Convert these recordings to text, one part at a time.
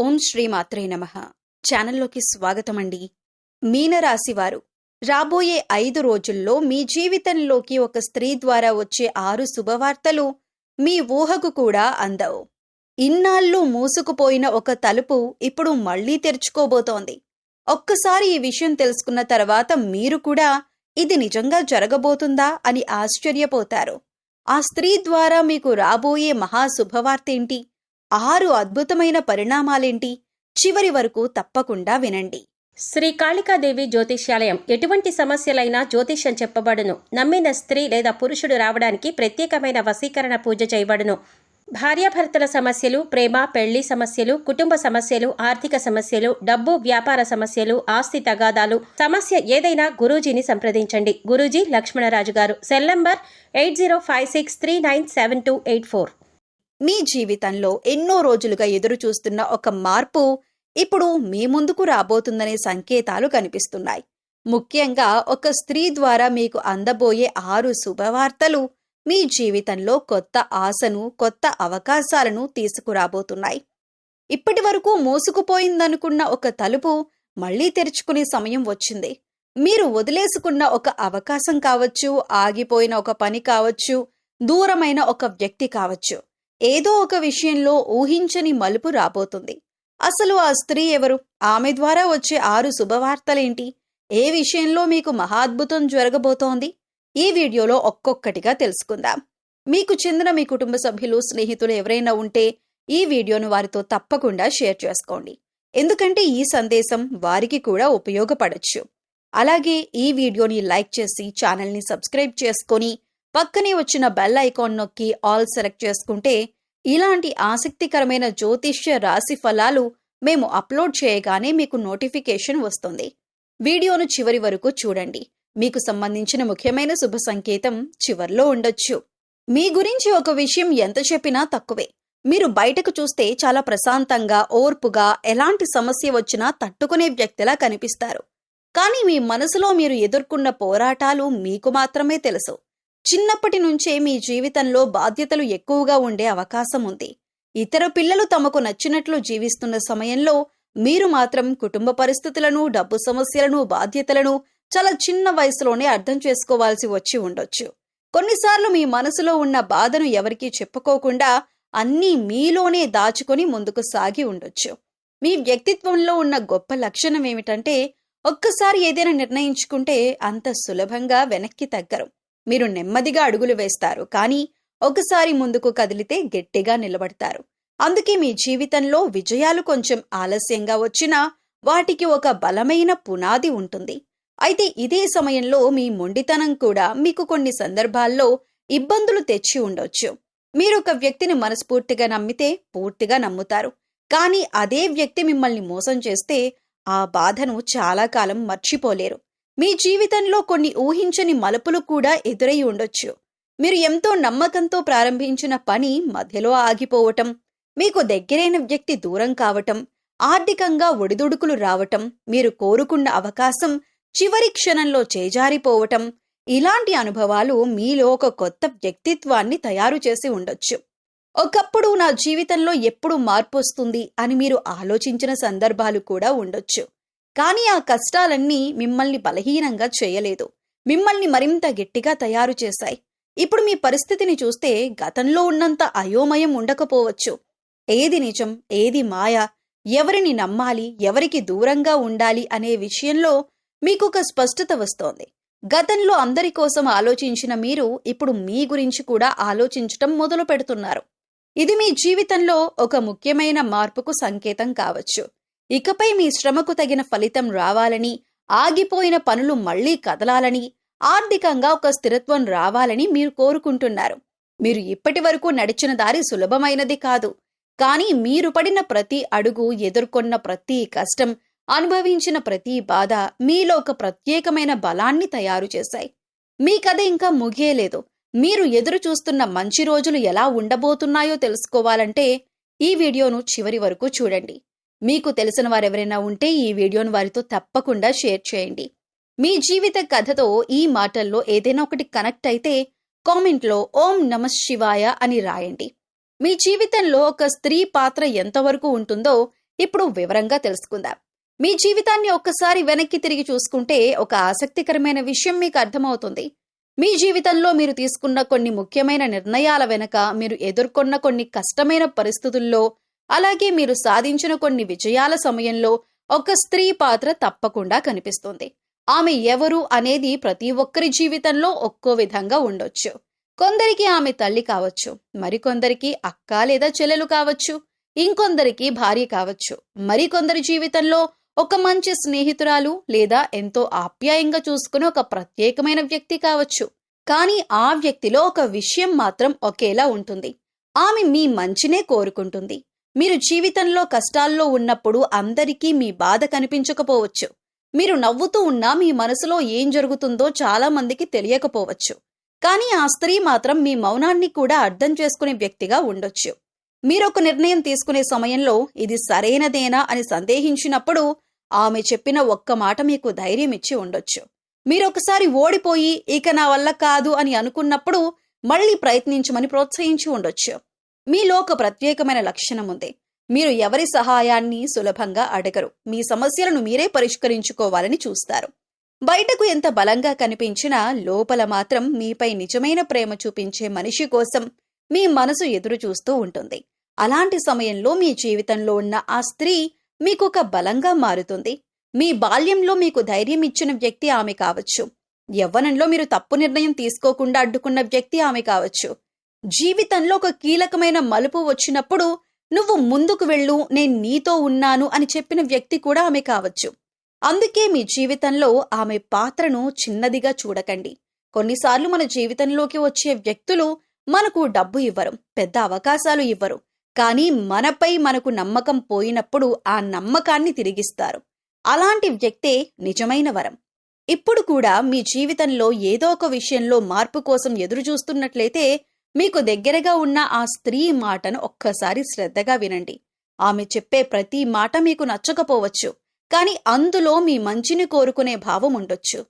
ఓం శ్రీ మాత్రే నమః. ఛానల్లోకి స్వాగతమండి. మీనరాశివారు రాబోయే 5 రోజుల్లో మీ జీవితంలోకి ఒక స్త్రీ ద్వారా వచ్చే 6 శుభవార్తలు మీ ఊహకు కూడా అందవు. ఇన్నాళ్ళు మూసుకుపోయిన ఒక తలుపు ఇప్పుడు మళ్లీ తెరుచుకోబోతోంది. ఒక్కసారి ఈ విషయం తెలుసుకున్న తర్వాత మీరు కూడా ఇది నిజంగా జరగబోతుందా అని ఆశ్చర్యపోతారు. ఆ స్త్రీ ద్వారా మీకు రాబోయే మహా శుభవార్తేంటి? 6 అద్భుతమైన పరిణామాలేంటి? చివరి వరకు తప్పకుండా వినండి. శ్రీ కాళికాదేవి జ్యోతిష్యాలయం ఎటువంటి సమస్యలైనా జ్యోతిష్యం చెప్పబడును. నమ్మిన స్త్రీ లేదా పురుషుడు రావడానికి ప్రత్యేకమైన వశీకరణ పూజ చేయబడును. భార్యాభర్తల సమస్యలు, ప్రేమ పెళ్లి సమస్యలు, కుటుంబ సమస్యలు, ఆర్థిక సమస్యలు, డబ్బు వ్యాపార సమస్యలు, ఆస్తి తగాదాలు, సమస్య ఏదైనా గురూజీని సంప్రదించండి. గురూజీ లక్ష్మణరాజు గారు. Cell number 8056397284. మీ జీవితంలో ఎన్నో రోజులుగా ఎదురు చూస్తున్న ఒక మార్పు ఇప్పుడు మీ ముందుకు రాబోతుందనే సంకేతాలు కనిపిస్తున్నాయి. ముఖ్యంగా ఒక స్త్రీ ద్వారా మీకు అందబోయే 6 శుభవార్తలు మీ జీవితంలో కొత్త ఆశను, కొత్త అవకాశాలను తీసుకురాబోతున్నాయి. ఇప్పటి వరకు మూసుకుపోయిందనుకున్న ఒక తలుపు మళ్లీ తెరుచుకునే సమయం వచ్చింది. మీరు వదిలేసుకున్న ఒక అవకాశం కావచ్చు, ఆగిపోయిన ఒక పని కావచ్చు, దూరమైన ఒక వ్యక్తి కావచ్చు, ఏదో ఒక విషయంలో ఊహించని మలుపు రాబోతుంది. అసలు ఆ స్త్రీ ఎవరు? ఆమె ద్వారా వచ్చే 6 శుభవార్తలేంటి? ఏ విషయంలో మీకు మహాద్భుతం జరగబోతోంది? ఈ వీడియోలో ఒక్కొక్కటిగా తెలుసుకుందాం. మీకు చెందిన మీ కుటుంబ సభ్యులు, స్నేహితులు ఎవరైనా ఉంటే ఈ వీడియోను వారితో తప్పకుండా షేర్ చేసుకోండి. ఎందుకంటే ఈ సందేశం వారికి కూడా ఉపయోగపడచ్చు. అలాగే ఈ వీడియోని లైక్ చేసి ఛానల్ని సబ్స్క్రైబ్ చేసుకొని పక్కనే వచ్చిన బెల్ ఐకాన్ నొక్కి ఆల్ సెలెక్ట్ చేసుకుంటే ఇలాంటి ఆసక్తికరమైన జ్యోతిష్య రాశి ఫలాలు మేము అప్లోడ్ చేయగానే మీకు నోటిఫికేషన్ వస్తుంది. వీడియోను చివరి వరకు చూడండి. మీకు సంబంధించిన ముఖ్యమైన శుభ సంకేతం చివర్లో ఉండొచ్చు. మీ గురించి ఒక విషయం ఎంత చెప్పినా తక్కువే. మీరు బయటకు చూస్తే చాలా ప్రశాంతంగా, ఓర్పుగా, ఎలాంటి సమస్య వచ్చినా తట్టుకునే వ్యక్తిలా కనిపిస్తారు. కానీ మీ మనసులో మీరు ఎదుర్కొన్న పోరాటాలు మీకు మాత్రమే తెలుసు. చిన్నప్పటి నుంచే మీ జీవితంలో బాధ్యతలు ఎక్కువగా ఉండే అవకాశం ఉంది. ఇతర పిల్లలు తమకు నచ్చినట్లు జీవిస్తున్న సమయంలో మీరు మాత్రం కుటుంబ పరిస్థితులను, డబ్బు సమస్యలను, బాధ్యతలను చాలా చిన్న వయసులోనే అర్థం చేసుకోవాల్సి వచ్చి ఉండొచ్చు. కొన్నిసార్లు మీ మనసులో ఉన్న బాధను ఎవరికీ చెప్పుకోకుండా అన్నీ మీలోనే దాచుకొని ముందుకు సాగి ఉండొచ్చు. మీ వ్యక్తిత్వంలో ఉన్న గొప్ప లక్షణం ఏమిటంటే ఒక్కసారి ఏదైనా నిర్ణయించుకుంటే అంత సులభంగా వెనక్కి తగ్గరు. మీరు నెమ్మదిగా అడుగులు వేస్తారు, కానీ ఒకసారి ముందుకు కదిలితే గట్టిగా నిలబడతారు. అందుకే మీ జీవితంలో విజయాలు కొంచెం ఆలస్యంగా వచ్చినా వాటికి ఒక బలమైన పునాది ఉంటుంది. అయితే ఇదే సమయంలో మీ మొండితనం కూడా మీకు కొన్ని సందర్భాల్లో ఇబ్బందులు తెచ్చి ఉండొచ్చు. మీరు ఒక వ్యక్తిని మనస్ఫూర్తిగా నమ్మితే పూర్తిగా నమ్ముతారు, కానీ అదే వ్యక్తి మిమ్మల్ని మోసం చేస్తే ఆ బాధను చాలా కాలం మర్చిపోలేరు. మీ జీవితంలో కొన్ని ఊహించని మలుపులు కూడా ఎదురై ఉండొచ్చు. మీరు ఎంతో నమ్మకంతో ప్రారంభించిన పని మధ్యలో ఆగిపోవటం, మీకు దగ్గరైన వ్యక్తి దూరం కావటం, ఆర్థికంగా ఒడిదుడుకులు రావటం, మీరు కోరుకున్న అవకాశం చివరి క్షణంలో చేజారిపోవటం, ఇలాంటి అనుభవాలు మీలో ఒక కొత్త వ్యక్తిత్వాన్ని తయారు చేసి ఉండొచ్చు. ఒకప్పుడు నా జీవితంలో ఎప్పుడు మార్పు వస్తుంది అని మీరు ఆలోచించిన సందర్భాలు కూడా ఉండొచ్చు. కానీ ఆ కష్టాలన్నీ మిమ్మల్ని బలహీనంగా చేయలేదు, మిమ్మల్ని మరింత గట్టిగా తయారు చేశాయి. ఇప్పుడు మీ పరిస్థితిని చూస్తే గతంలో ఉన్నంత అయోమయం ఉండకపోవచ్చు. ఏది నిజం, ఏది మాయ, ఎవరిని నమ్మాలి, ఎవరికి దూరంగా ఉండాలి అనే విషయంలో మీకొక స్పష్టత వస్తోంది. గతంలో అందరి కోసం ఆలోచించిన మీరు ఇప్పుడు మీ గురించి కూడా ఆలోచించటం మొదలు పెడుతున్నారు. ఇది మీ జీవితంలో ఒక ముఖ్యమైన మార్పుకు సంకేతం కావచ్చు. ఇకపై మీ శ్రమకు తగిన ఫలితం రావాలని, ఆగిపోయిన పనులు మళ్లీ కదలాలని, ఆర్థికంగా ఒక స్థిరత్వం రావాలని మీరు కోరుకుంటున్నారు. మీరు ఇప్పటి వరకు నడిచిన దారి సులభమైనది కాదు, కానీ మీరు పడిన ప్రతి అడుగు, ఎదుర్కొన్న ప్రతి కష్టం, అనుభవించిన ప్రతి బాధ మీలో ఒక ప్రత్యేకమైన బలాన్ని తయారు చేశాయి. మీ కథ ఇంకా ముగియలేదు. మీరు ఎదురు చూస్తున్న మంచి రోజులు ఎలా ఉండబోతున్నాయో తెలుసుకోవాలంటే ఈ వీడియోను చివరి వరకు చూడండి. మీకు తెలిసిన వారెవరైనా ఉంటే ఈ వీడియోను వారితో తప్పకుండా షేర్ చేయండి. మీ జీవిత కథతో ఈ మాటల్లో ఏదైనా ఒకటి కనెక్ట్ అయితే కామెంట్లో ఓం నమః శివాయ అని రాయండి. మీ జీవితంలో ఒక స్త్రీ పాత్ర ఎంతవరకు ఉంటుందో ఇప్పుడు వివరంగా తెలుసుకుందాం. మీ జీవితాన్ని ఒక్కసారి వెనక్కి తిరిగి చూసుకుంటే ఒక ఆసక్తికరమైన విషయం మీకు అర్థమవుతుంది. మీ జీవితంలో మీరు తీసుకున్న కొన్ని ముఖ్యమైన నిర్ణయాల వెనక, మీరు ఎదుర్కొన్న కొన్ని కష్టమైన పరిస్థితుల్లో, అలాగే మీరు సాధించిన కొన్ని విజయాల సమయంలో ఒక స్త్రీ పాత్ర తప్పకుండా కనిపిస్తుంది. ఆమె ఎవరు అనేది ప్రతి ఒక్కరి జీవితంలో ఒక్కో విధంగా ఉండొచ్చు. కొందరికి ఆమె తల్లి కావచ్చు, మరికొందరికి అక్క లేదా చెల్లెలు కావచ్చు, ఇంకొందరికి భార్య కావచ్చు, మరికొందరి జీవితంలో ఒక మంచి స్నేహితురాలు లేదా ఎంతో ఆప్యాయంగా చూసుకునే ఒక ప్రత్యేకమైన వ్యక్తి కావచ్చు. కానీ ఆ వ్యక్తిలో ఒక విషయం మాత్రం ఒకేలా ఉంటుంది. ఆమె మీ మంచినే కోరుకుంటుంది. మీరు జీవితంలో కష్టాల్లో ఉన్నప్పుడు అందరికీ మీ బాధ కనిపించకపోవచ్చు. మీరు నవ్వుతూ ఉన్నా మీ మనసులో ఏం జరుగుతుందో చాలా మందికి తెలియకపోవచ్చు. కానీ ఆ స్త్రీ మాత్రం మీ మౌనాన్ని కూడా అర్థం చేసుకునే వ్యక్తిగా ఉండొచ్చు. మీరొక నిర్ణయం తీసుకునే సమయంలో ఇది సరైనదేనా అని సందేహించినప్పుడు ఆమె చెప్పిన ఒక్క మాట మీకు ధైర్యం ఇచ్చి ఉండొచ్చు. మీరొకసారి ఓడిపోయి ఇక నా వల్ల కాదు అని అనుకున్నప్పుడు మళ్ళీ ప్రయత్నించమని ప్రోత్సహించి ఉండొచ్చు. మీలో ఒక ప్రత్యేకమైన లక్షణం ఉంది. మీరు ఎవరి సహాయాన్ని సులభంగా అడగరు. మీ సమస్యలను మీరే పరిష్కరించుకోవాలని చూస్తారు. బయటకు ఎంత బలంగా కనిపించినా లోపల మాత్రం మీపై నిజమైన ప్రేమ చూపించే మనిషి కోసం మీ మనసు ఎదురు చూస్తూ ఉంటుంది. అలాంటి సమయంలో మీ జీవితంలో ఉన్న ఆ స్త్రీ మీకొక బలంగా మారుతుంది. మీ బాల్యంలో మీకు ధైర్యం ఇచ్చిన వ్యక్తి ఆమె కావచ్చు. యవ్వనంలో మీరు తప్పు నిర్ణయం తీసుకోకుండా అడ్డుకున్న వ్యక్తి ఆమె కావచ్చు. జీవితంలో ఒక కీలకమైన మలుపు వచ్చినప్పుడు నువ్వు ముందుకు వెళ్ళు, నేను నీతో ఉన్నాను అని చెప్పిన వ్యక్తి కూడా ఆమె కావచ్చు. అందుకే మీ జీవితంలో ఆమె పాత్రను చిన్నదిగా చూడకండి. కొన్నిసార్లు మన జీవితంలోకి వచ్చే వ్యక్తులు మనకు డబ్బు ఇవ్వరు, పెద్ద అవకాశాలు ఇవ్వరు. కానీ మనపై మనకు నమ్మకం పోయినప్పుడు ఆ నమ్మకాన్ని తిరిగిస్తారు. అలాంటి వ్యక్తే నిజమైన వరం. ఇప్పుడు కూడా మీ జీవితంలో ఏదో ఒక విషయంలో మార్పు కోసం ఎదురు చూస్తున్నట్లయితే మీకు దగ్గరగా ఉన్న ఆ స్త్రీ మాటను ఒక్కసారి శ్రద్ధగా వినండి. ఆమె చెప్పే ప్రతి మాట మీకు నచ్చకపోవచ్చు, కానీ అందులో మీ మంచిని కోరుకునే భావం ఉండొచ్చు.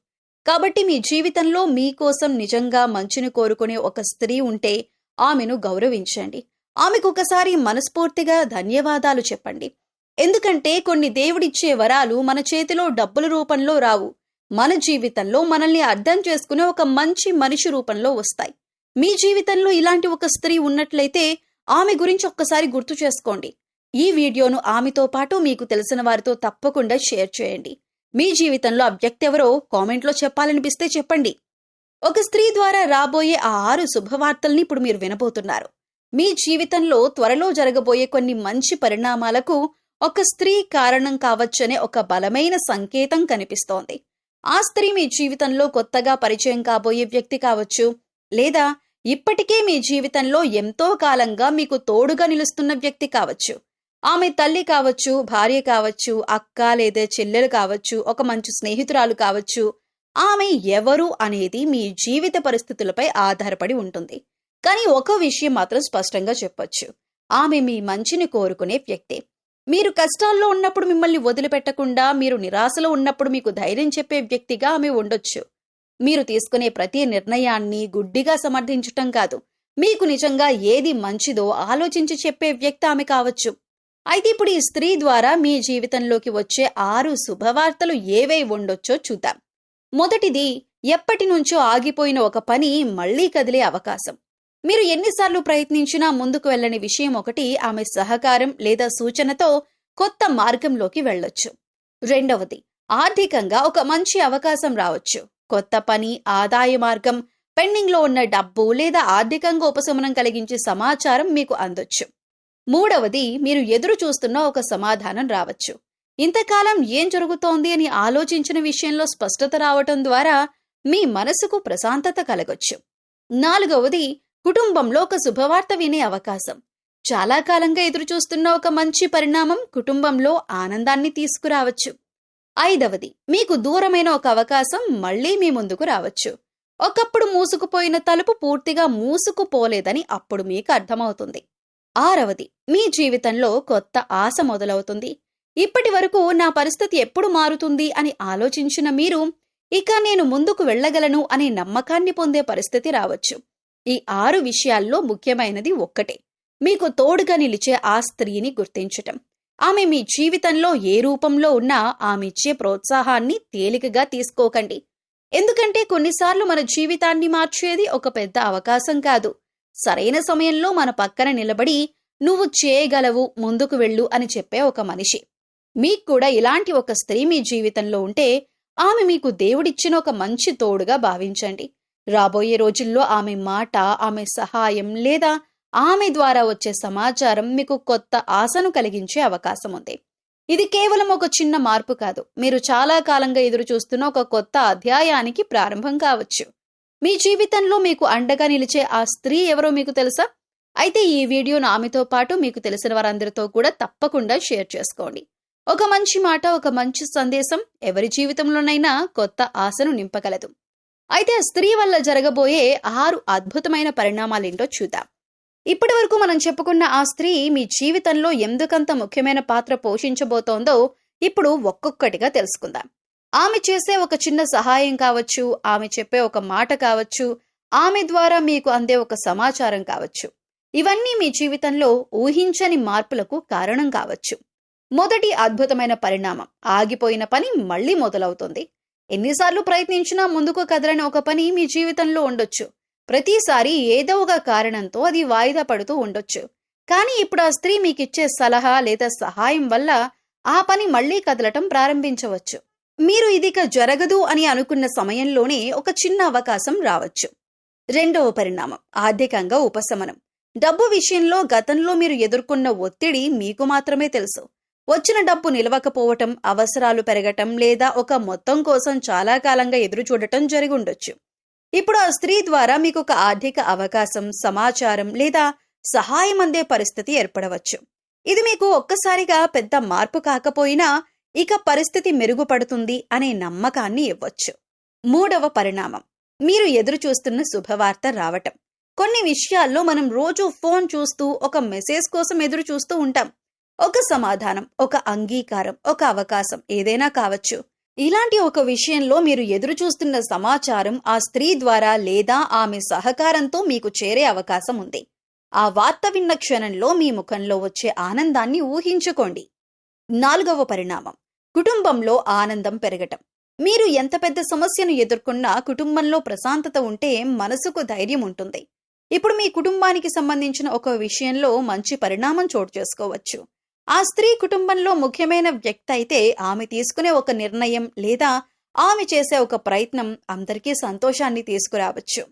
కాబట్టి మీ జీవితంలో మీకోసం నిజంగా మంచిని కోరుకునే ఒక స్త్రీ ఉంటే ఆమెను గౌరవించండి. ఆమెకు ఒకసారి మనస్ఫూర్తిగా ధన్యవాదాలు చెప్పండి. ఎందుకంటే కొన్ని దేవుడిచ్చే వరాలు మన చేతిలో డబ్బుల రూపంలో రావు. మన జీవితంలో మనల్ని అర్థం చేసుకునే ఒక మంచి మనిషి రూపంలో వస్తాయి. మీ జీవితంలో ఇలాంటి ఒక స్త్రీ ఉన్నట్లయితే ఆమె గురించి ఒక్కసారి గుర్తు చేసుకోండి. ఈ వీడియోను ఆమెతో పాటు మీకు తెలిసిన వారితో తప్పకుండా షేర్ చేయండి. మీ జీవితంలో ఆ వ్యక్తి ఎవరో కామెంట్లో చెప్పాలనిపిస్తే చెప్పండి. ఒక స్త్రీ ద్వారా రాబోయే ఆ 6 శుభవార్తల్ని ఇప్పుడు మీరు వినబోతున్నారు. మీ జీవితంలో త్వరలో జరగబోయే కొన్ని మంచి పరిణామాలకు ఒక స్త్రీ కారణం కావచ్చనే ఒక బలమైన సంకేతం కనిపిస్తోంది. ఆ స్త్రీ మీ జీవితంలో కొత్తగా పరిచయం కాబోయే వ్యక్తి కావచ్చు, లేదా ఇప్పటికే మీ జీవితంలో ఎంతో కాలంగా మీకు తోడుగా నిలుస్తున్న వ్యక్తి కావచ్చు. ఆమె తల్లి కావచ్చు, భార్య కావచ్చు, అక్క లేదా చెల్లెలు కావచ్చు, ఒక మంచి స్నేహితురాలు కావచ్చు. ఆమె ఎవరు అనేది మీ జీవిత పరిస్థితులపై ఆధారపడి ఉంటుంది. కానీ ఒక విషయం మాత్రం స్పష్టంగా చెప్పొచ్చు. ఆమె మీ మంచిని కోరుకునే వ్యక్తి. మీరు కష్టాల్లో ఉన్నప్పుడు మిమ్మల్ని వదిలిపెట్టకుండా, మీరు నిరాశలో ఉన్నప్పుడు మీకు ధైర్యం చెప్పే వ్యక్తిగా ఆమె ఉండొచ్చు. మీరు తీసుకునే ప్రతి నిర్ణయాన్ని గుడ్డిగా సమర్థించటం కాదు, మీకు నిజంగా ఏది మంచిదో ఆలోచించి చెప్పే వ్యక్తి ఆమె కావచ్చు. అయితే ఇప్పుడు ఈ స్త్రీ ద్వారా మీ జీవితంలోకి వచ్చే 6 శుభవార్తలు ఏవై ఉండొచ్చో చూద్దాం. మొదటిది, ఎప్పటి నుంచో ఆగిపోయిన ఒక పని మళ్లీ కదిలే అవకాశం. మీరు ఎన్నిసార్లు ప్రయత్నించినా ముందుకు వెళ్ళని విషయం ఒకటి ఆమె సహకారం లేదా సూచనతో కొత్త మార్గంలోకి వెళ్ళొచ్చు. రెండవది, ఆర్థికంగా ఒక మంచి అవకాశం రావచ్చు. కొత్త పని, ఆదాయ మార్గం, పెండింగ్లో ఉన్న డబ్బు లేదా ఆర్థికంగా ఉపశమనం కలిగించే సమాచారం మీకు అందొచ్చు. మూడవది, మీరు ఎదురు చూస్తున్న ఒక సమాధానం రావచ్చు. ఇంతకాలం ఏం జరుగుతోంది అని ఆలోచించిన విషయంలో స్పష్టత రావటం ద్వారా మీ మనసుకు ప్రశాంతత కలగొచ్చు. నాలుగవది, కుటుంబంలో ఒక శుభవార్త వినే అవకాశం. చాలా కాలంగా ఎదురుచూస్తున్న ఒక మంచి పరిణామం కుటుంబంలో ఆనందాన్ని తీసుకురావచ్చు. ఐదవది, మీకు దూరమైన ఒక అవకాశం మళ్లీ మీ ముందుకు రావచ్చు. ఒకప్పుడు మూసుకుపోయిన తలుపు పూర్తిగా మూసుకుపోలేదని అప్పుడు మీకు అర్థమవుతుంది. ఆరవది, మీ జీవితంలో కొత్త ఆశ మొదలవుతుంది. ఇప్పటి వరకు నా పరిస్థితి ఎప్పుడు మారుతుంది అని ఆలోచించిన మీరు ఇక నేను ముందుకు వెళ్ళగలను అనే నమ్మకాన్ని పొందే పరిస్థితి రావచ్చు. ఈ 6 విషయాల్లో ముఖ్యమైనది ఒక్కటే, మీకు తోడుగా నిలిచే ఆ స్త్రీని గుర్తించటం. ఆమె మీ జీవితంలో ఏ రూపంలో ఉన్నా ఆమె ఇచ్చే ప్రోత్సాహాన్ని తేలికగా తీసుకోకండి. ఎందుకంటే కొన్నిసార్లు మన జీవితాన్ని మార్చేది ఒక పెద్ద అవకాశం కాదు, సరైన సమయంలో మన పక్కన నిలబడి నువ్వు చేయగలవు, ముందుకు వెళ్ళు అని చెప్పే ఒక మనిషి. మీకు కూడా ఇలాంటి ఒక స్త్రీ మీ జీవితంలో ఉంటే ఆమె మీకు దేవుడిచ్చిన ఒక మంచి తోడుగా భావించండి. రాబోయే రోజుల్లో ఆమె మాట, ఆమె సహాయం లేదా ఆమె ద్వారా వచ్చే సమాచారం మీకు కొత్త ఆశను కలిగించే అవకాశం ఉంది. ఇది కేవలం ఒక చిన్న మార్పు కాదు, మీరు చాలా కాలంగా ఎదురు చూస్తున్న ఒక కొత్త అధ్యాయానికి ప్రారంభం కావచ్చు. మీ జీవితంలో మీకు అండగా నిలిచే ఆ స్త్రీ ఎవరో మీకు తెలుసా? అయితే ఈ వీడియోను ఆమెతో పాటు మీకు తెలిసిన వారందరితో కూడా తప్పకుండా షేర్ చేసుకోండి. ఒక మంచి మాట, ఒక మంచి సందేశం ఎవరి జీవితంలోనైనా కొత్త ఆశను నింపగలదు. అయితే ఆ స్త్రీ వల్ల జరగబోయే 6 అద్భుతమైన పరిణామాలేంటో చూద్దాం. ఇప్పటి వరకు మనం చెప్పుకున్న ఆ స్త్రీ మీ జీవితంలో ఎందుకంత ముఖ్యమైన పాత్ర పోషించబోతోందో ఇప్పుడు ఒక్కొక్కటిగా తెలుసుకుందాం. ఆమె చేసే ఒక చిన్న సహాయం కావచ్చు, ఆమె చెప్పే ఒక మాట కావచ్చు, ఆమె ద్వారా మీకు అందే ఒక సమాచారం కావచ్చు, ఇవన్నీ మీ జీవితంలో ఊహించని మార్పులకు కారణం కావచ్చు. మొదటి అద్భుతమైన పరిణామం, ఆగిపోయిన పని మళ్లీ మొదలవుతుంది. ఎన్నిసార్లు ప్రయత్నించినా ముందుకు కదలని ఒక పని మీ జీవితంలో ఉండొచ్చు. ప్రతిసారి ఏదో ఒక కారణంతో అది వాయిదా పడుతూ ఉండొచ్చు. కానీ ఇప్పుడు ఆ స్త్రీ మీకిచ్చే సలహా లేదా సహాయం వల్ల ఆ పని మళ్లీ కదలటం ప్రారంభించవచ్చు. మీరు ఇదిక జరగదు అని అనుకున్న సమయంలోనే ఒక చిన్న అవకాశం రావచ్చు. రెండవ పరిణామం, ఆర్థికంగా ఉపశమనం. డబ్బు విషయంలో గతంలో మీరు ఎదుర్కొన్న ఒత్తిడి మీకు మాత్రమే తెలుసు. వచ్చిన డబ్బు నిలవకపోవటం, అవసరాలు పెరగటం లేదా ఒక మొత్తం కోసం చాలా కాలంగా ఎదురు చూడటం జరిగి ఉండొచ్చు. ఇప్పుడు ఆ స్త్రీ ద్వారా మీకు ఒక ఆర్థిక అవకాశం, సమాచారం లేదా సహాయం అందే పరిస్థితి ఏర్పడవచ్చు. ఇది మీకు ఒక్కసారిగా పెద్ద మార్పు కాకపోయినా ఇక పరిస్థితి మెరుగుపడుతుంది అనే నమ్మకాన్ని ఇవ్వచ్చు. మూడవ పరిణామం, మీరు ఎదురు చూస్తున్న శుభవార్త రావటం. కొన్ని విషయాల్లో మనం రోజు ఫోన్ చూస్తూ ఒక మెసేజ్ కోసం ఎదురు చూస్తూ ఉంటాం. ఒక సమాధానం, ఒక అంగీకారం, ఒక అవకాశం ఏదైనా కావచ్చు. ఇలాంటి ఒక విషయంలో మీరు ఎదురు చూస్తున్న సమాచారం ఆ స్త్రీ ద్వారా లేదా ఆమె సహకారంతో మీకు చేరే అవకాశం ఉంది. ఆ వార్త విన్న క్షణంలో మీ ముఖంలో వచ్చే ఆనందాన్ని ఊహించుకోండి. నాలుగవ పరిణామం, కుటుంబంలో ఆనందం పెరగటం. మీరు ఎంత పెద్ద సమస్యను ఎదుర్కొన్నా కుటుంబంలో ప్రశాంతత ఉంటే మనసుకు ధైర్యం ఉంటుంది. ఇప్పుడు మీ కుటుంబానికి సంబంధించిన ఒక విషయంలో మంచి పరిణామం చోటు చేసుకోవచ్చు. ఆ స్త్రీ కుటుంబంలో ముఖ్యమైన వ్యక్తి అయితే ఆమె తీసుకునే ఒక నిర్ణయం లేదా ఆమె చేసే ఒక ప్రయత్నం అందరికీ సంతోషాన్ని తీసుకురావచ్చు.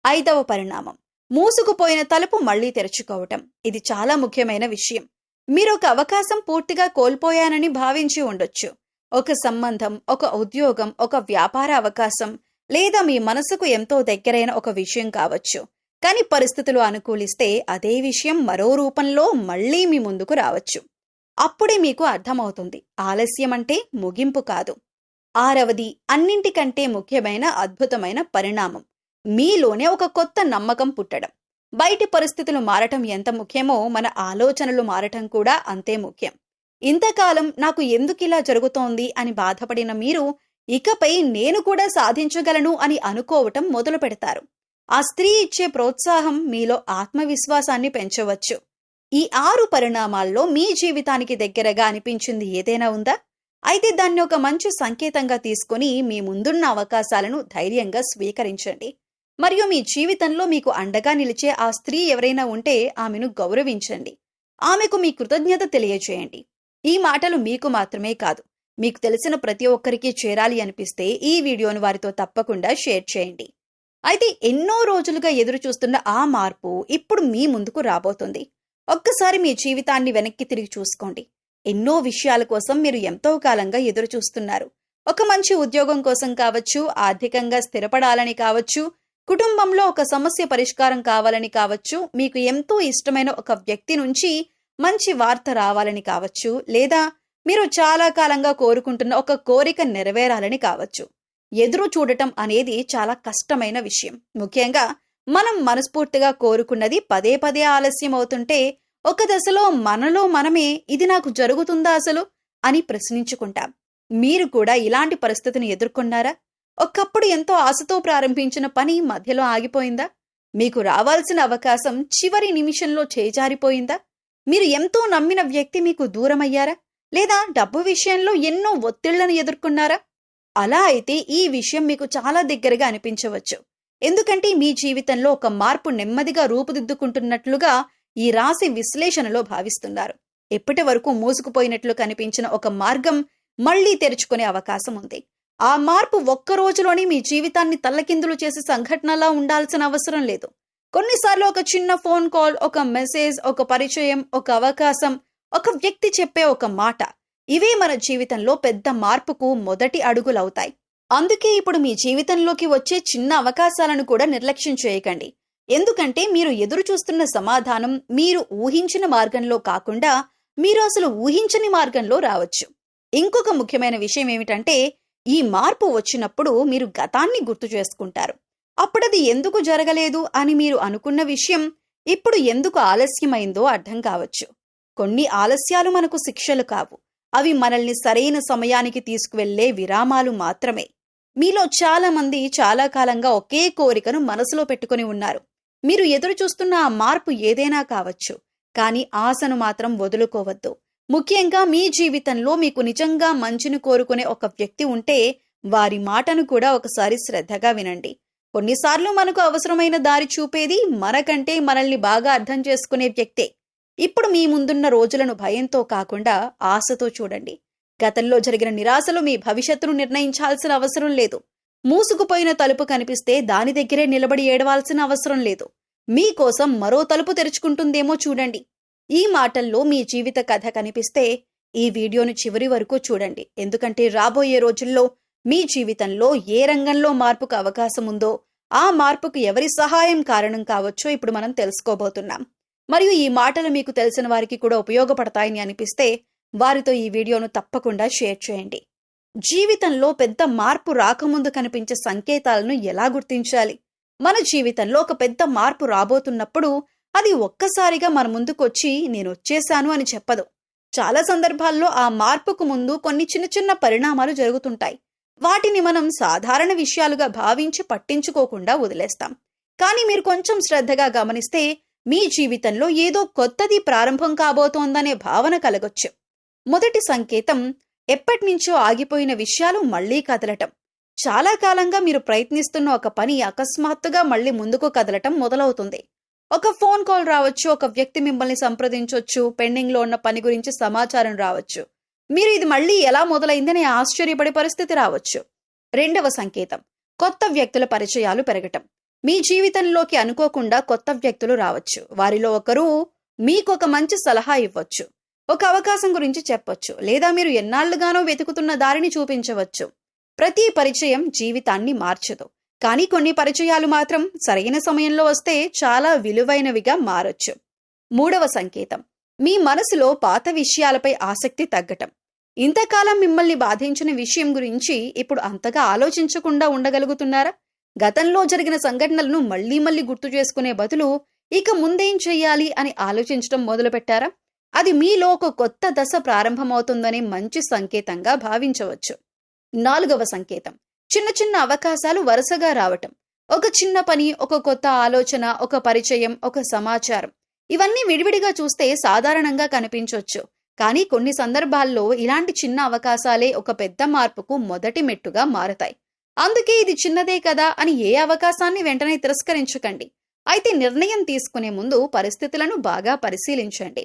ఐదవ పరిణామం, మూసుకుపోయిన తలుపు మళ్లీ తెరుచుకోవటం. ఇది చాలా ముఖ్యమైన విషయం. మీరు ఒక అవకాశం పూర్తిగా కోల్పోయానని భావించి ఉండొచ్చు. ఒక సంబంధం, ఒక ఉద్యోగం, ఒక వ్యాపార అవకాశం లేదా మీ మనసుకు ఎంతో దగ్గరైన ఒక విషయం కావచ్చు. కానీ పరిస్థితులు అనుకూలిస్తే అదే విషయం మరో రూపంలో మళ్లీ మీ ముందుకు రావచ్చు. అప్పుడే మీకు అర్థమవుతుంది, ఆలస్యం అంటే ముగింపు కాదు. ఆరవది, అన్నింటికంటే ముఖ్యమైన అద్భుతమైన పరిణామం, మీలోనే ఒక కొత్త నమ్మకం పుట్టడం. బయటి పరిస్థితులు మారటం ఎంత ముఖ్యమో మన ఆలోచనలు మారటం కూడా అంతే ముఖ్యం. ఇంతకాలం నాకు ఎందుకిలా జరుగుతోంది అని బాధపడిన మీరు ఇకపై నేను కూడా సాధించగలను అని అనుకోవటం మొదలు పెడతారు. ఆ స్త్రీ ఇచ్చే ప్రోత్సాహం మీలో ఆత్మవిశ్వాసాన్ని పెంచవచ్చు. ఈ 6 పరిణామాల్లో మీ జీవితానికి దగ్గరగా అనిపించింది ఏదైనా ఉందా? అయితే దాన్ని ఒక మంచి సంకేతంగా తీసుకుని మీ ముందున్న అవకాశాలను ధైర్యంగా స్వీకరించండి. మరియు మీ జీవితంలో మీకు అండగా నిలిచే ఆ స్త్రీ ఎవరైనా ఉంటే ఆమెను గౌరవించండి. ఆమెకు మీ కృతజ్ఞత తెలియజేయండి. ఈ మాటలు మీకు మాత్రమే కాదు, మీకు తెలిసిన ప్రతి ఒక్కరికి చేరాలి అనిపిస్తే ఈ వీడియోను వారితో తప్పకుండా షేర్ చేయండి. అయితే ఎన్నో రోజులుగా ఎదురు చూస్తున్న ఆ మార్పు ఇప్పుడు మీ ముందుకు రాబోతుంది. ఒక్కసారి మీ జీవితాన్ని వెనక్కి తిరిగి చూసుకోండి. ఎన్నో విషయాల కోసం మీరు ఎంతో కాలంగా ఎదురు చూస్తున్నారు. ఒక మంచి ఉద్యోగం కోసం కావచ్చు, ఆర్థికంగా స్థిరపడాలని కావచ్చు, కుటుంబంలో ఒక సమస్య పరిష్కారం కావాలని కావచ్చు, మీకు ఎంతో ఇష్టమైన ఒక వ్యక్తి నుంచి మంచి వార్త రావాలని కావచ్చు, లేదా మీరు చాలా కాలంగా కోరుకుంటున్న ఒక కోరిక నెరవేరాలని కావచ్చు. ఎదురు చూడటం అనేది చాలా కష్టమైన విషయం. ముఖ్యంగా మనం మనస్ఫూర్తిగా కోరుకున్నది పదే పదే ఆలస్యం అవుతుంటే ఒక దశలో మనలో మనమే ఇది నాకు జరుగుతుందా అసలు అని ప్రశ్నించుకుంటాం. మీరు కూడా ఇలాంటి పరిస్థితిని ఎదుర్కొన్నారా? ఒకప్పుడు ఎంతో ఆశతో ప్రారంభించిన పని మధ్యలో ఆగిపోయిందా? మీకు రావాల్సిన అవకాశం చివరి నిమిషంలో చేజారిపోయిందా? మీరు ఎంతో నమ్మిన వ్యక్తి మీకు దూరమయ్యారా? లేదా డబ్బు విషయంలో ఎన్నో ఒత్తిళ్లను ఎదుర్కొన్నారా? అలా అయితే ఈ విషయం మీకు చాలా దగ్గరగా అనిపించవచ్చు. ఎందుకంటే మీ జీవితంలో ఒక మార్పు నెమ్మదిగా రూపుదిద్దుకుంటున్నట్లుగా ఈ రాశి విశ్లేషణలో భావిస్తున్నారు. ఇప్పటి వరకు మూసుకుపోయినట్లు కనిపించిన ఒక మార్గం మళ్లీ తెరుచుకునే అవకాశం ఉంది. ఆ మార్పు ఒక్క రోజులోనే మీ జీవితాన్ని తల్లకిందులు చేసే సంఘటనలా ఉండాల్సిన అవసరం లేదు. కొన్నిసార్లు ఒక చిన్న ఫోన్ కాల్, ఒక మెసేజ్, ఒక పరిచయం, ఒక అవకాశం, ఒక వ్యక్తి చెప్పే ఒక మాట, ఇవే మన జీవితంలో పెద్ద మార్పుకు మొదటి అడుగులవుతాయి. అందుకే ఇప్పుడు మీ జీవితంలోకి వచ్చే చిన్న అవకాశాలను కూడా నిర్లక్ష్యం చేయకండి. ఎందుకంటే మీరు ఎదురు చూస్తున్న సమాధానం మీరు ఊహించిన మార్గంలో కాకుండా మీరు అసలు ఊహించని మార్గంలో రావచ్చు. ఇంకొక ముఖ్యమైన విషయం ఏమిటంటే, ఈ మార్పు వచ్చినప్పుడు మీరు గతాన్ని గుర్తు చేసుకుంటారు. అప్పుడది ఎందుకు జరగలేదు అని మీరు అనుకున్న విషయం ఇప్పుడు ఎందుకు ఆలస్యమైందో అర్థం కావచ్చు. కొన్ని ఆలస్యాలు మనకు శిక్షలు కావు. అవి మనల్ని సరైన సమయానికి తీసుకువెళ్లే విరామాలు మాత్రమే. మీలో చాలా మంది చాలా కాలంగా ఒకే కోరికను మనసులో పెట్టుకుని ఉన్నారు. మీరు ఎదురు చూస్తున్న ఆ మార్పు ఏదైనా కావచ్చు. కానీ ఆశను మాత్రం వదులుకోవద్దు. ముఖ్యంగా మీ జీవితంలో మీకు నిజంగా మంచిని కోరుకునే ఒక వ్యక్తి ఉంటే వారి మాటను కూడా ఒకసారి శ్రద్ధగా వినండి. కొన్నిసార్లు మనకు అవసరమైన దారి చూపేది మనకంటే మనల్ని బాగా అర్థం చేసుకునే వ్యక్తే. ఇప్పుడు మీ ముందున్న రోజులను భయంతో కాకుండా ఆశతో చూడండి. గతంలో జరిగిన నిరాశలు మీ భవిష్యత్తును నిర్ణయించాల్సిన అవసరం లేదు. మూసుకుపోయిన తలుపు కనిపిస్తే దాని దగ్గరే నిలబడి ఏడవాల్సిన అవసరం లేదు. మీకోసం మరో తలుపు తెరుచుకుంటుందేమో చూడండి. ఈ మాటల్లో మీ జీవిత కథ కనిపిస్తే ఈ వీడియోను చివరి వరకు చూడండి. ఎందుకంటే రాబోయే రోజుల్లో మీ జీవితంలో ఏ రంగంలో మార్పుకు అవకాశం ఉందో, ఆ మార్పుకు ఎవరి సహాయం కారణం కావచ్చో ఇప్పుడు మనం తెలుసుకోబోతున్నాం. మరియు ఈ మాటలు మీకు తెలిసిన వారికి కూడా ఉపయోగపడతాయని అనిపిస్తే వారితో ఈ వీడియోను తప్పకుండా షేర్ చేయండి. జీవితంలో పెద్ద మార్పు రాకముందు కనిపించే సంకేతాలను ఎలా గుర్తించాలి? మన జీవితంలో ఒక పెద్ద మార్పు రాబోతున్నప్పుడు అది ఒక్కసారిగా మన ముందుకొచ్చి నేనొచ్చేశాను అని చెప్పదు. చాలా సందర్భాల్లో ఆ మార్పుకు ముందు కొన్ని చిన్న చిన్న పరిణామాలు జరుగుతుంటాయి. వాటిని మనం సాధారణ విషయాలుగా భావించి పట్టించుకోకుండా వదిలేస్తాం. కానీ మీరు కొంచెం శ్రద్ధగా గమనిస్తే మీ జీవితంలో ఏదో కొత్తది ప్రారంభం కాబోతోందనే భావన కలగొచ్చు. మొదటి సంకేతం, ఎప్పటినుంచో ఆగిపోయిన విషయాలు మళ్లీ కదలటం. చాలా కాలంగా మీరు ప్రయత్నిస్తున్న ఒక పని అకస్మాత్తుగా మళ్లీ ముందుకు కదలటం మొదలవుతుంది. ఒక ఫోన్ కాల్ రావచ్చు, ఒక వ్యక్తి మిమ్మల్ని సంప్రదించొచ్చు, పెండింగ్లో ఉన్న పని గురించి సమాచారం రావచ్చు. మీరు ఇది మళ్లీ ఎలా మొదలైందని ఆశ్చర్యపడే పరిస్థితి రావచ్చు. రెండవ సంకేతం, కొత్త వ్యక్తుల పరిచయాలు పెరగటం. మీ జీవితంలోకి అనుకోకుండా కొత్త వ్యక్తులు రావచ్చు. వారిలో ఒకరు మీకొక మంచి సలహా ఇవ్వచ్చు, ఒక అవకాశం గురించి చెప్పొచ్చు, లేదా మీరు ఎన్నాళ్లుగానో వెతుకుతున్న దారిని చూపించవచ్చు. ప్రతి పరిచయం జీవితాన్ని మార్చదు, కానీ కొన్ని పరిచయాలు మాత్రం సరైన సమయంలో వస్తే చాలా విలువైనవిగా మారొచ్చు. మూడవ సంకేతం, మీ మనసులో పాత విషయాలపై ఆసక్తి తగ్గటం. ఇంతకాలం మిమ్మల్ని బాధించిన విషయం గురించి ఇప్పుడు అంతగా ఆలోచించకుండా ఉండగలుగుతున్నారా? గతంలో జరిగిన సంఘటనలను మళ్లీ మళ్లీ గుర్తు చేసుకునే బదులు ఇక ముందేం చెయ్యాలి అని ఆలోచించడం మొదలుపెట్టారా? అది మీలో ఒక కొత్త దశ ప్రారంభమవుతుందనే మంచి సంకేతంగా భావించవచ్చు. నాలుగవ సంకేతం, చిన్న చిన్న అవకాశాలు వరుసగా రావటం. ఒక చిన్న పని, ఒక కొత్త ఆలోచన, ఒక పరిచయం, ఒక సమాచారం, ఇవన్నీ విడివిడిగా చూస్తే సాధారణంగా కనిపించవచ్చు. కానీ కొన్ని సందర్భాల్లో ఇలాంటి చిన్న అవకాశాలే ఒక పెద్ద మార్పుకు మొదటి మెట్టుగా మారతాయి. అందుకే ఇది చిన్నదే కదా అని ఏ అవకాశాన్ని వెంటనే తిరస్కరించకండి. అయితే నిర్ణయం తీసుకునే ముందు పరిస్థితులను బాగా పరిశీలించండి.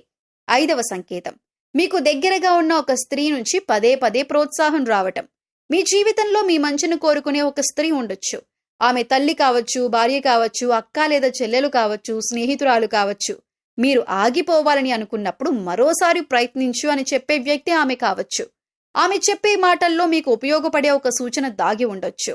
ఐదవ సంకేతం, మీకు దగ్గరగా ఉన్న ఒక స్త్రీ నుంచి పదే పదే ప్రోత్సాహం రావటం. మీ జీవితంలో మీ మంచిని కోరుకునే ఒక స్త్రీ ఉండొచ్చు. ఆమె తల్లి కావచ్చు, భార్య కావచ్చు, అక్క లేదా చెల్లెలు కావచ్చు, స్నేహితురాలు కావచ్చు. మీరు ఆగిపోవాలని అనుకున్నప్పుడు మరోసారి ప్రయత్నించు అని చెప్పే వ్యక్తి ఆమె కావచ్చు. ఆమె చెప్పే మాటల్లో మీకు ఉపయోగపడే ఒక సూచన దాగి ఉండొచ్చు.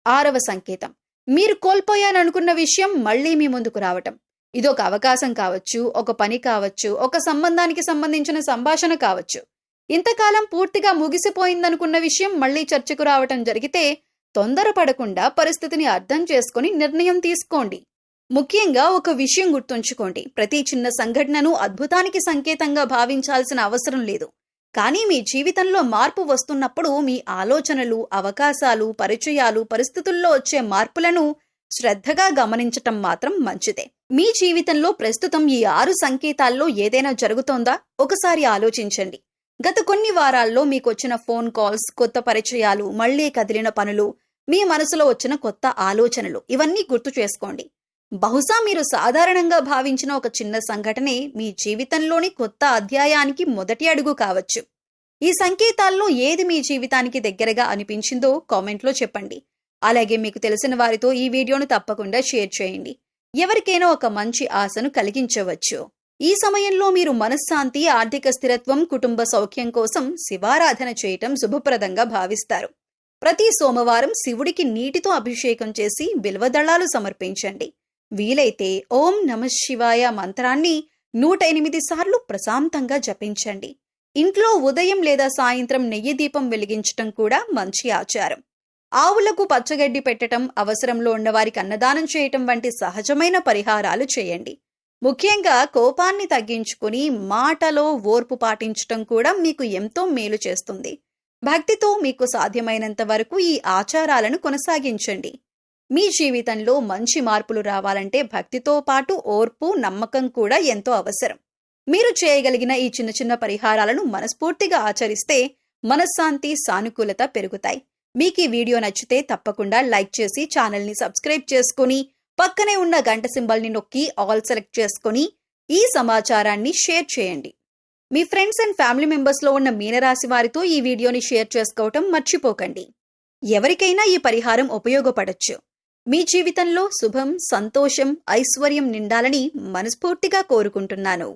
ఆరవ సంకేతం, మీరు కోల్పోయాలనుకున్న విషయం మళ్లీ మీ ముందుకు రావటం. ఇదొక అవకాశం కావచ్చు, ఒక పని కావచ్చు, ఒక సంబంధానికి సంబంధించిన సంభాషణ కావచ్చు. ఇంతకాలం పూర్తిగా ముగిసిపోయిందనుకున్న విషయం మళ్లీ చర్చకు రావటం జరిగితే తొందరపడకుండా పరిస్థితిని అర్థం చేసుకుని నిర్ణయం తీసుకోండి. ముఖ్యంగా ఒక విషయం గుర్తుంచుకోండి, ప్రతి చిన్న సంఘటనను అద్భుతానికి సంకేతంగా భావించాల్సిన అవసరం లేదు. కానీ మీ జీవితంలో మార్పు వస్తున్నప్పుడు మీ ఆలోచనలు, అవకాశాలు, పరిచయాలు, పరిస్థితుల్లో వచ్చే మార్పులను శ్రద్ధగా గమనించటం మాత్రం మంచిదే. మీ జీవితంలో ప్రస్తుతం ఈ 6 సంకేతాల్లో ఏదైనా జరుగుతోందా? ఒకసారి ఆలోచించండి. గత కొన్ని వారాల్లో మీకొచ్చిన ఫోన్ కాల్స్, కొత్త పరిచయాలు, మళ్లీ కదిలిన పనులు, మీ మనసులో వచ్చిన కొత్త ఆలోచనలు ఇవన్నీ గుర్తు చేసుకోండి. బహుశా మీరు సాధారణంగా భావించిన ఒక చిన్న సంఘటనే మీ జీవితంలోని కొత్త అధ్యాయానికి మొదటి అడుగు కావచ్చు. ఈ సంకేతాల్లో ఏది మీ జీవితానికి దగ్గరగా అనిపించిందో కామెంట్లో చెప్పండి. అలాగే మీకు తెలిసిన వారితో ఈ వీడియోను తప్పకుండా షేర్ చేయండి. ఎవరికైనా ఒక మంచి ఆశను కలిగించవచ్చు. ఈ సమయంలో మీరు మనశ్శాంతి, ఆర్థిక స్థిరత్వం, కుటుంబ సౌఖ్యం కోసం శివారాధన చేయటం శుభప్రదంగా భావిస్తారు. ప్రతి సోమవారం శివుడికి నీటితో అభిషేకం చేసి బిల్వదళాలు సమర్పించండి. వీలైతే ఓం నమః శివాయ మంత్రాన్ని 108 సార్లు ప్రశాంతంగా జపించండి. ఇంట్లో ఉదయం లేదా సాయంత్రం నెయ్యి దీపం వెలిగించటం కూడా మంచి ఆచారం. ఆవులకు పచ్చగడ్డి పెట్టటం, అవసరంలో ఉన్నవారికి అన్నదానం చేయటం వంటి సహజమైన పరిహారాలు చేయండి. ముఖ్యంగా కోపాన్ని తగ్గించుకుని మాటలో ఓర్పు పాటించటం కూడా మీకు ఎంతో మేలు చేస్తుంది. భక్తితో మీకు సాధ్యమైనంత వరకు ఈ ఆచారాలను కొనసాగించండి. మీ జీవితంలో మంచి మార్పులు రావాలంటే భక్తితో పాటు ఓర్పు, నమ్మకం కూడా ఎంతో అవసరం. మీరు చేయగలిగిన ఈ చిన్న చిన్న పరిహారాలను మనస్ఫూర్తిగా ఆచరిస్తే మనశ్శాంతి, సానుకూలత పెరుగుతాయి. మీకు ఈ వీడియో నచ్చితే తప్పకుండా లైక్ చేసి ఛానల్ని సబ్స్క్రైబ్ చేసుకుని పక్కనే ఉన్న గంట సింబల్ని నొక్కి ఆల్ సెలెక్ట్ చేసుకుని ఈ సమాచారాన్ని షేర్ చేయండి. మీ ఫ్రెండ్స్ అండ్ ఫ్యామిలీ మెంబర్స్లో ఉన్న మీనరాశి వారితో ఈ వీడియోని షేర్ చేసుకోవటం మర్చిపోకండి. ఎవరికైనా ఈ పరిహారం ఉపయోగపడొచ్చు. మీ జీవితంలో శుభం, సంతోషం, ఐశ్వర్యం నిండాలని మనస్ఫూర్తిగా కోరుకుంటున్నాను.